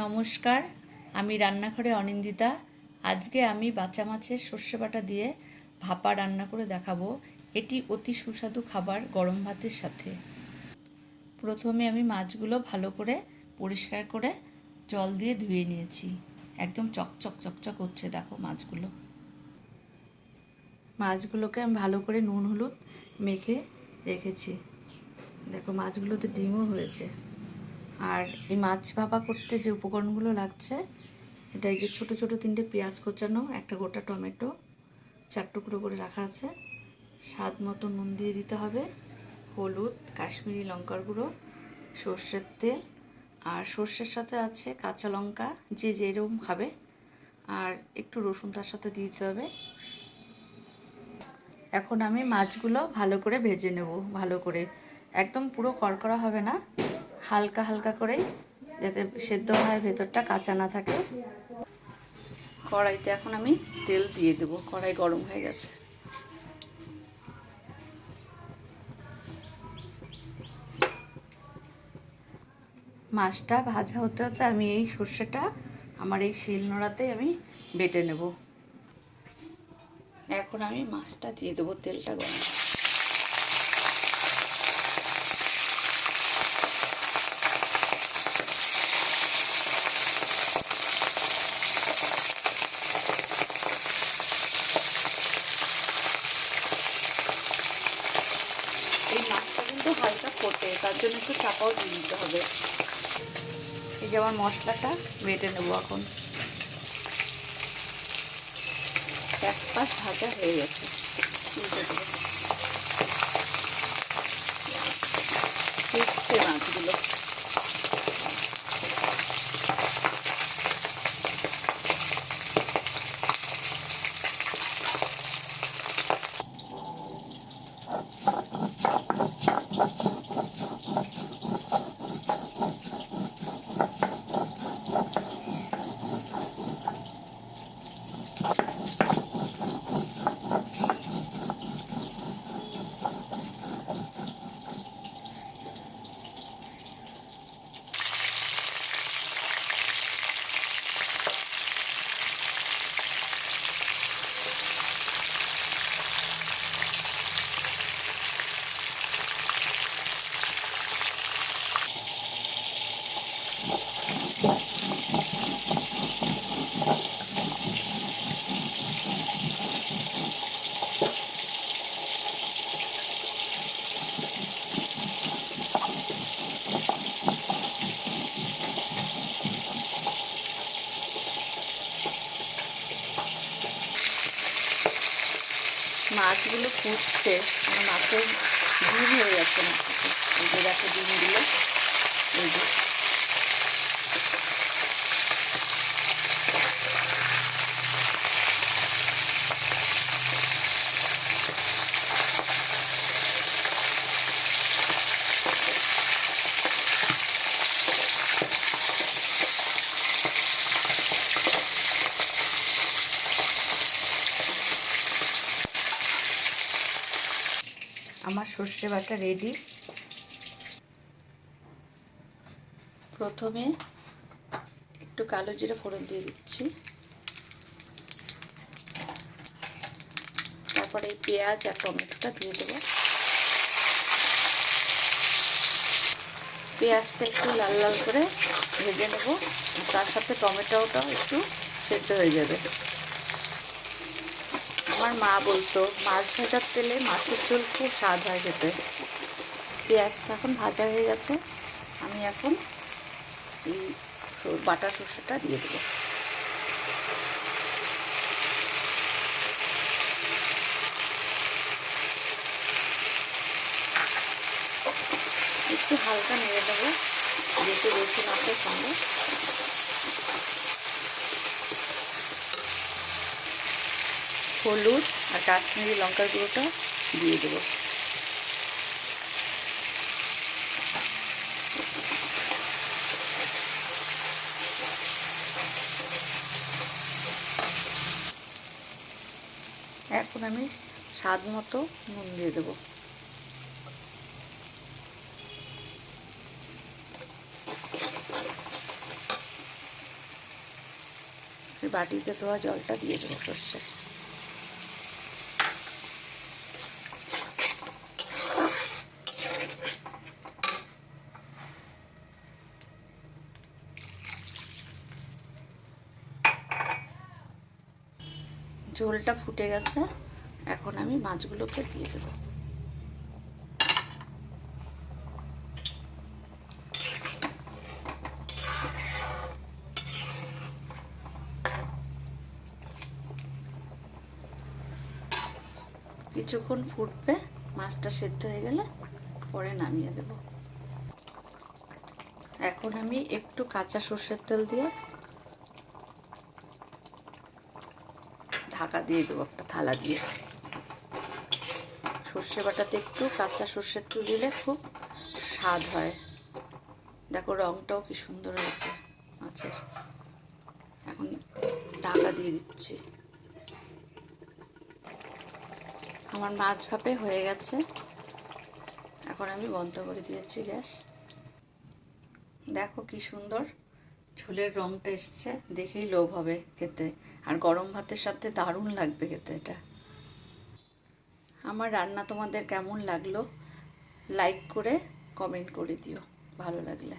নমস্কার, আমি রান্নাঘরে অনিন্দিতা। আজকে আমি বাঁচা মাছের সর্ষে বাটা দিয়ে ভাপা রান্না করে দেখাবো। এটি অতি সুস্বাদু খাবার গরম ভাতের সাথে। প্রথমে আমি মাছগুলো ভালো করে পরিষ্কার করে জল দিয়ে ধুয়ে নিয়েছি। একদম চকচক চকচক হচ্ছে, দেখো মাছগুলো। মাছগুলোকে আমি ভালো করে নুন হলুদ মেখে রেখেছি। দেখো মাছগুলোতে ডিমও হয়েছে। আর এই মাছ ভাপা করতে যে উপকরণগুলো লাগছে, এটা এই যে ছোটো ছোটো 3টে পেঁয়াজ কোচানো, একটা গোটা টমেটো 4 টুকরো করে রাখা আছে, স্বাদ মতো নুন দিয়ে দিতে হবে, হলুদ, কাশ্মীরি লঙ্কার গুঁড়ো, সর্ষের তেল, আর সর্ষের সাথে আছে কাঁচা লঙ্কা, যে যেরকম খাবে, আর একটু রসুন তার সাথে দিয়ে দিতে হবে। এখন আমি মাছগুলো ভালো করে ভেজে নেব। ভালো করে, একদম পুরো কড়কড়া হবে না, হালকা হালকা করেই, যাতে সেদ্ধ হয়, ভেতরটা কাঁচা না থাকে। কড়াইতে এখন আমি তেল দিয়ে দেবো। কড়াই গরম হয়ে গেছে। মাছটা ভাজা হতে হতে আমি এই সর্ষেটা আমার এই শিলনোড়াতেই আমি বেটে নেব। এখন আমি মাছটা দিয়ে দেবো, তেলটা গরম। এই মাছটা কিন্তু হালকা ফোটে, তার জন্য একটু চাপাও দিয়ে দিতে হবে। এই যে আমার মশলাটা বেটে নেবো। এখন এক পাশ ভাজা হয়ে গেছে, উল্টে দেবো। ফুটছে মাছগুলো। মাছগুলো ফুটছে, আমার মাছের ডিম হয়ে যাচ্ছে মাছটা। এই যে দেখো ডিমগুলো, এই যে। আমার সর্ষে বাটা রেডি। প্রথমে একটু কালো জিরে ফোড়ন দিয়ে দিচ্ছি, তারপরে এই পেঁয়াজ আর টমেটোটা দিয়ে দেবো। পেঁয়াজটা একটু লাল লাল করে ভেজে নেব, তার সাথে টমেটোটাও একটু সেদ্ধ হয়ে যাবে। আমার মা বলতো মাছ ভাজার তেলে মাছের ঝোল খুব স্বাদ হয় খেতে। পেঁয়াজটা এখন ভাজা হয়ে গেছে, আমি এখন এই বাটা সর্ষেটা দিয়ে দেবো। একটু হালকা নেড়ে দেবো, যেহেতু রসুন আছে সঙ্গে। হলুদ আর কাশ্মীরি লঙ্কার গুঁড়োটা দিয়ে দেবো। এখন আমি স্বাদ মতো নুন দিয়ে দেবো। বাটিতে ধোয়া জলটা দিয়ে দেবো সর্ষে। ঝোলটা ফুটে গেছে, এখন আমি মাছগুলোকে দিয়ে দেবো। কিছুক্ষণ ফুটবে, মাছটা সেদ্ধ হয়ে গেলে পরে নামিয়ে দেব। এখন আমি একটু কাঁচা সর্ষের তেল দিয়ে ঢাকা দিয়ে দেবো একটা থালা দিয়ে। সর্ষে বাটাতে একটু কাঁচা সর্ষের তেল দিলে খুব স্বাদ হয়। দেখো রঙটাও কি সুন্দর হয়েছে মাছের। এখন ঢাকা দিয়ে দিচ্ছি। আমার মাছ ভাপে হয়ে গেছে, এখন আমি বন্ধ করে দিয়েছি গ্যাস। দেখো কি সুন্দর ঝোলের রঙটা এসছে, দেখেই লোভ হবে খেতে। আর গরম ভাতের সাথে দারুণ লাগবে খেতে এটা। আমার রান্না তোমাদের কেমন লাগলো লাইক করে কমেন্ট করে দিও ভালো লাগলে।